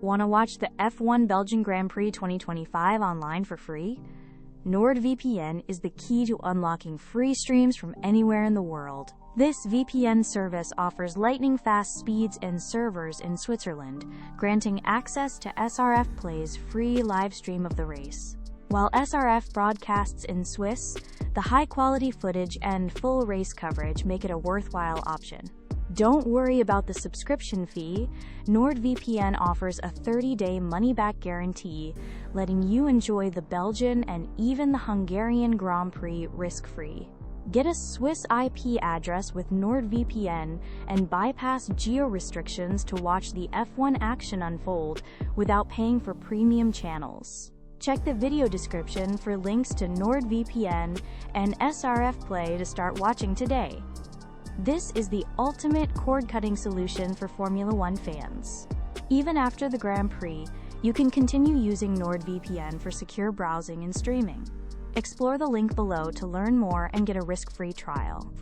Want to watch the F1 Belgian Grand Prix 2025 online for free? NordVPN is the key to unlocking free streams from anywhere in the world. This VPN service offers lightning-fast speeds and servers in Switzerland, granting access to SRF Play's free live stream of the race. While SRF broadcasts in Swiss, the high-quality footage and full race coverage make it a worthwhile option. Don't worry about the subscription fee. NordVPN offers a 30-day money-back guarantee, letting you enjoy the Belgian and even the Hungarian Grand Prix risk-free. Get a Swiss IP address with NordVPN and bypass geo-restrictions to watch the F1 action unfold without paying for premium channels. Check the video description for links to NordVPN and SRF Play to start watching today. This is the ultimate cord-cutting solution for Formula One fans. Even after the Grand Prix, you can continue using NordVPN for secure browsing and streaming. Explore the link below to learn more and get a risk-free trial.